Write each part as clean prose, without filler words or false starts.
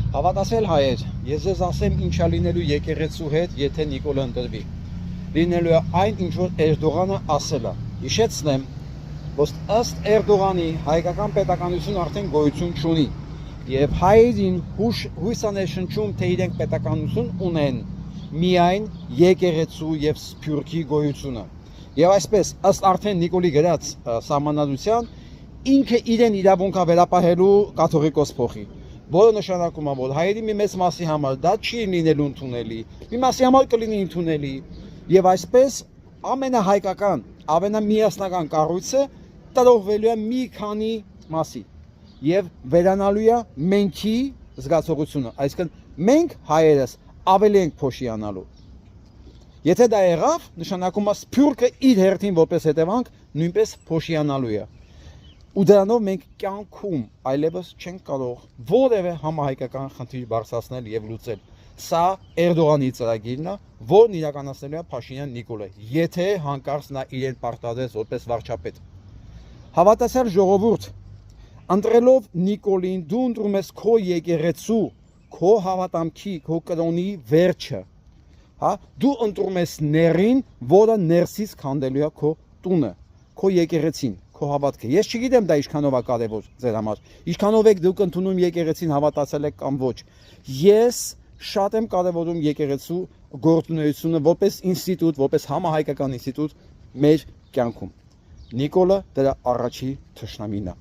Հավատացել հայեր, ես ձեզ ասեմ ինչա լինելու եկեղեցու հետ, եթե Նիկոլը ընտրվի։ Լինելու է այն, ինչ որ Էրդողանը ասել է։ Հիշեցնեմ, որ ըստ Էրդողանի հայկական պետականություն արդեն գոյություն չունի։ Եվ հայերին հույս է ներշնչում, թե իրենք պետականություն ունեն միայն եկեղեցու եւ սփյուռքի գոյությունը։ Եվ այսպես, ըստ արդեն Նիկոլի գրած սահմանադրության, ինքը իրեն իրավունք է վերապահելու կաթողիկոս փոխի։ Որը նշանակում է, որ հայերի մի մեծ մասի համար դա չի լինելու ընդունելի, մի մասի համար կլինի ընդունելի, եւ այսպես ամենահայկական, ամենամիասնական կառույցը տրողվելու է մի քանի մասի եւ վերանալու է մենքի զգացողությունը, այսինքն մենք հայերս ավելի ենք փոշիանալու։ Եթե դա եղավ, նշանակում է սփյուռքը իր հերթին որպես հետևանք նույնպես փոշիանալու է։ Ու դրանով մենք կյանքում այլևս չենք կարող որևէ համահայկական խնդիր բարձրացնել եւ լուծել։ Սա Էրդողանի ծրագիրն է, որն իրականացնելու է Փաշինյան Նիկոլը, եթե հանկարծ նա իրեն պարտադրեց որպես վարչապետ։ Հավատացյալ ժողովուրդ, ընտրելով Նիկոլին դու ընտրում ես քո եկեղեցու, քո հավատամքի, քո կրոնի վերջը։ Հա, դու ընտրում ես ներին, որը ներսից քանդելու է քո տունը, քո եկեղեցին, քո հավատքը։ Ես չգիտեմ դա ինչքանով է կարևոր ձեր համար։ Ինչքանով եք դուք ընդունում եկեղեցին, հավատացել եք կամ ոչ։ Ես շատ եմ կարևորում եկեղեցու գործունեությունը որպես ինստիտուտ, որպես համահայկական ինստիտուտ մեր կյանքում։ Նիկոլը դրա առաջի թշնամին է։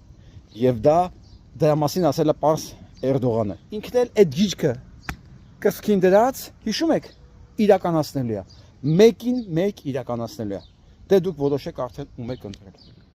Եվ դրա մասին ասել է պարզ Էրդողանը։ Ինքն էլ այդ գիճքը կսկին դրած, հիշում եք, իրականացնելու է։ Մեկին մեկ իրականացնելու է։ Դե դուք որոշեք արդեն ում եք ընտրել։